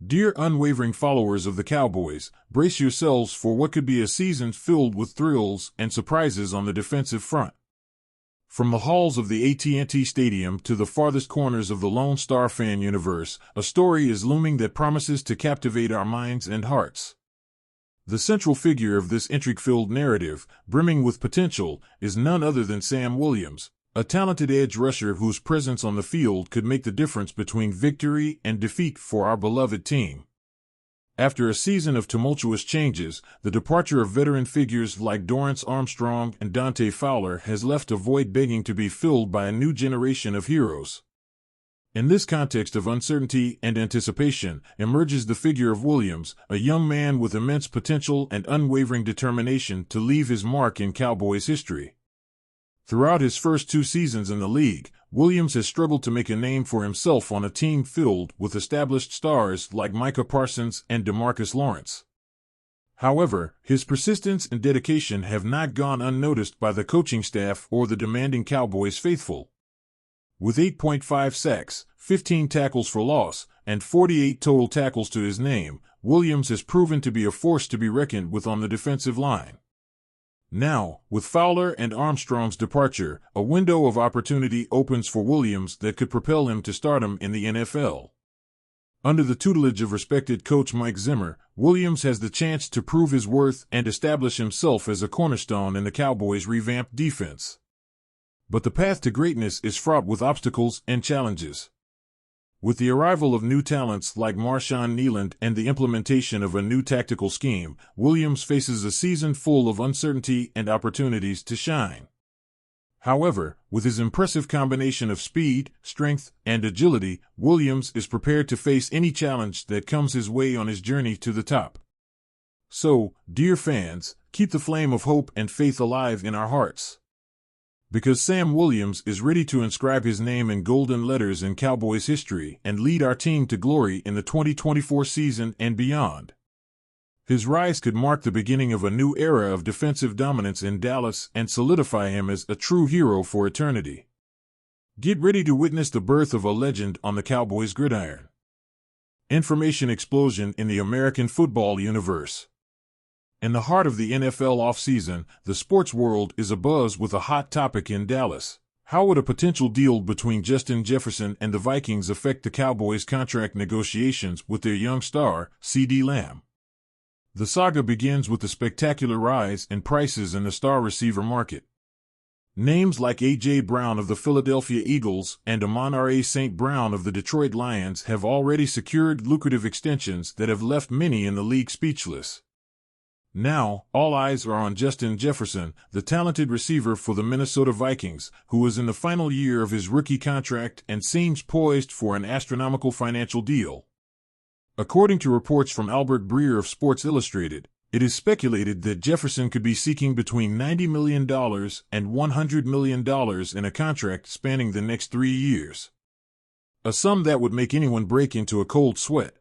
Dear unwavering followers of the Cowboys, brace yourselves for what could be a season filled with thrills and surprises on the defensive front. From the halls of the AT&T Stadium to the farthest corners of the Lone Star fan universe, a story is looming that promises to captivate our minds and hearts. The central figure of this intrigue-filled narrative, brimming with potential, is none other than Sam Williams, a talented edge rusher whose presence on the field could make the difference between victory and defeat for our beloved team. After a season of tumultuous changes, the departure of veteran figures like Dorrance Armstrong and Dante Fowler has left a void begging to be filled by a new generation of heroes. In this context of uncertainty and anticipation, emerges the figure of Williams, a young man with immense potential and unwavering determination to leave his mark in Cowboys history. Throughout his first 2 seasons in the league, Williams has struggled to make a name for himself on a team filled with established stars like Micah Parsons and DeMarcus Lawrence. However, his persistence and dedication have not gone unnoticed by the coaching staff or the demanding Cowboys faithful. With 8.5 sacks, 15 tackles for loss, and 48 total tackles to his name, Williams has proven to be a force to be reckoned with on the defensive line. Now, with Fowler and Armstrong's departure, a window of opportunity opens for Williams that could propel him to stardom in the NFL. Under the tutelage of respected coach Mike Zimmer, Williams has the chance to prove his worth and establish himself as a cornerstone in the Cowboys' revamped defense. But the path to greatness is fraught with obstacles and challenges. With the arrival of new talents like Marshawn Kneeland and the implementation of a new tactical scheme, Williams faces a season full of uncertainty and opportunities to shine. However, with his impressive combination of speed, strength, and agility, Williams is prepared to face any challenge that comes his way on his journey to the top. So, dear fans, keep the flame of hope and faith alive in our hearts. Because Sam Williams is ready to inscribe his name in golden letters in Cowboys history and lead our team to glory in the 2024 season and beyond. His rise could mark the beginning of a new era of defensive dominance in Dallas and solidify him as a true hero for eternity. Get ready to witness the birth of a legend on the Cowboys gridiron. Information explosion in the American football universe. In the heart of the NFL offseason, the sports world is abuzz with a hot topic in Dallas. How would a potential deal between Justin Jefferson and the Vikings affect the Cowboys' contract negotiations with their young star, CeeDee Lamb? The saga begins with the spectacular rise in prices in the star receiver market. Names like A.J. Brown of the Philadelphia Eagles and Amon-Ra St. Brown of the Detroit Lions have already secured lucrative extensions that have left many in the league speechless. Now, all eyes are on Justin Jefferson, the talented receiver for the Minnesota Vikings, who is in the final year of his rookie contract and seems poised for an astronomical financial deal. According to reports from Albert Breer of Sports Illustrated, it is speculated that Jefferson could be seeking between $90 million and $100 million in a contract spanning the next 3 years. A sum that would make anyone break into a cold sweat.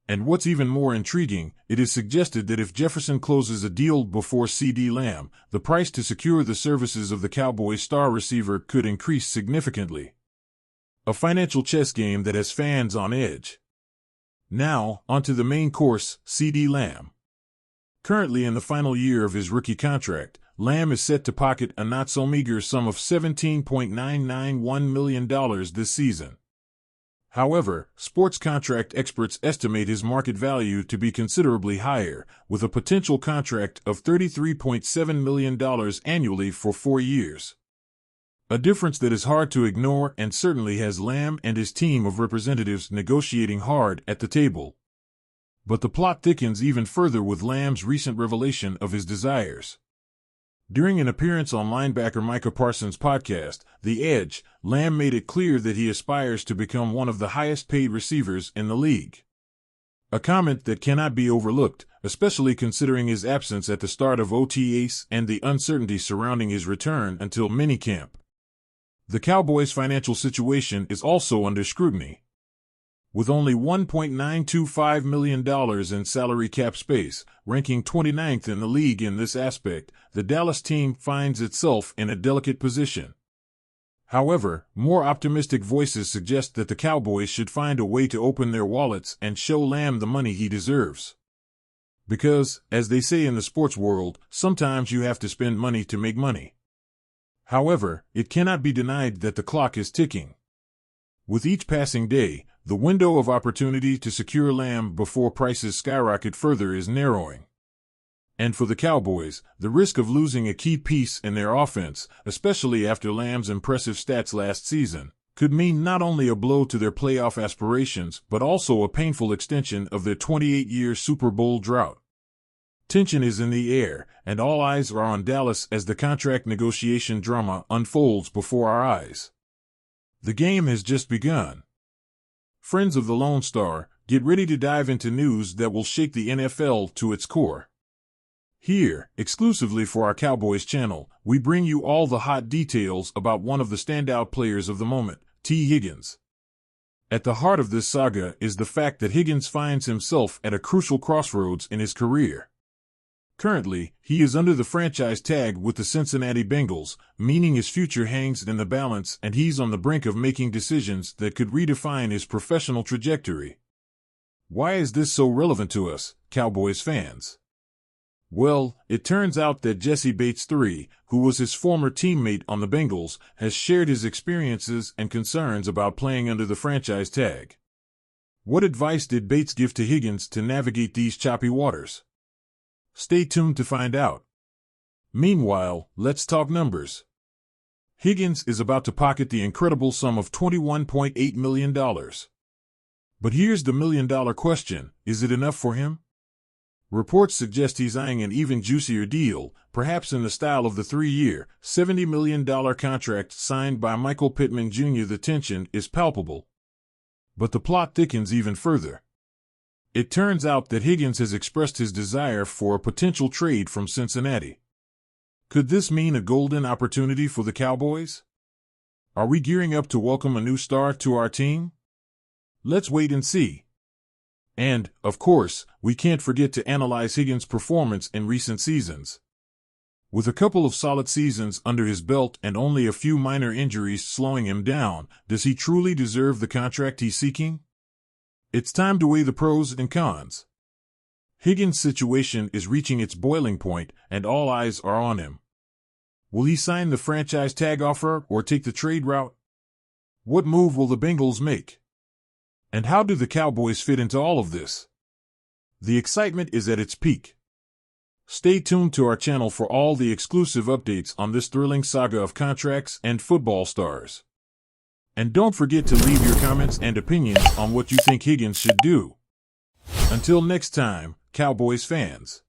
And what's even more intriguing, it is suggested that if Jefferson closes a deal before CeeDee Lamb, the price to secure the services of the Cowboys star receiver could increase significantly. A financial chess game that has fans on edge. Now, onto the main course, CeeDee Lamb. Currently in the final year of his rookie contract, Lamb is set to pocket a not-so-meager sum of $17.991 million this season. However, sports contract experts estimate his market value to be considerably higher, with a potential contract of $33.7 million annually for 4 years. A difference that is hard to ignore and certainly has Lamb and his team of representatives negotiating hard at the table. But the plot thickens even further with Lamb's recent revelation of his desires. During an appearance on linebacker Micah Parsons' podcast, The Edge, Lamb made it clear that he aspires to become one of the highest-paid receivers in the league. A comment that cannot be overlooked, especially considering his absence at the start of OTAs and the uncertainty surrounding his return until minicamp. The Cowboys' financial situation is also under scrutiny. With only $1.925 million in salary cap space, ranking 29th in the league in this aspect, the Dallas team finds itself in a delicate position. However, more optimistic voices suggest that the Cowboys should find a way to open their wallets and show Lamb the money he deserves. Because, as they say in the sports world, sometimes you have to spend money to make money. However, it cannot be denied that the clock is ticking. With each passing day, the window of opportunity to secure Lamb before prices skyrocket further is narrowing. And for the Cowboys, the risk of losing a key piece in their offense, especially after Lamb's impressive stats last season, could mean not only a blow to their playoff aspirations but also a painful extension of their 28-year Super Bowl drought. Tension is in the air, and all eyes are on Dallas as the contract negotiation drama unfolds before our eyes. The game has just begun. Friends of the Lone Star, get ready to dive into news that will shake the NFL to its core. Here, exclusively for our Cowboys channel, we bring you all the hot details about one of the standout players of the moment, T. Higgins. At the heart of this saga is the fact that Higgins finds himself at a crucial crossroads in his career. Currently, he is under the franchise tag with the Cincinnati Bengals, meaning his future hangs in the balance and he's on the brink of making decisions that could redefine his professional trajectory. Why is this so relevant to us, Cowboys fans? Well, it turns out that Jesse Bates III, who was his former teammate on the Bengals, has shared his experiences and concerns about playing under the franchise tag. What advice did Bates give to Higgins to navigate these choppy waters? Stay tuned to find out. Meanwhile, let's talk numbers. Higgins is about to pocket the incredible sum of $21.8 million. But here's the million-dollar question: is it enough for him? Reports suggest he's eyeing an even juicier deal, perhaps in the style of the 3-year, $70 million contract signed by Michael Pittman Jr. The tension is palpable. But the plot thickens even further. It turns out that Higgins has expressed his desire for a potential trade from Cincinnati. Could this mean a golden opportunity for the Cowboys? Are we gearing up to welcome a new star to our team? Let's wait and see. And, of course, we can't forget to analyze Higgins' performance in recent seasons. With a couple of solid seasons under his belt and only a few minor injuries slowing him down, does he truly deserve the contract he's seeking? It's time to weigh the pros and cons. Higgins' situation is reaching its boiling point, and all eyes are on him. Will he sign the franchise tag offer or take the trade route? What move will the Bengals make? And how do the Cowboys fit into all of this? The excitement is at its peak. Stay tuned to our channel for all the exclusive updates on this thrilling saga of contracts and football stars. And don't forget to leave your comments and opinions on what you think Higgins should do. Until next time, Cowboys fans.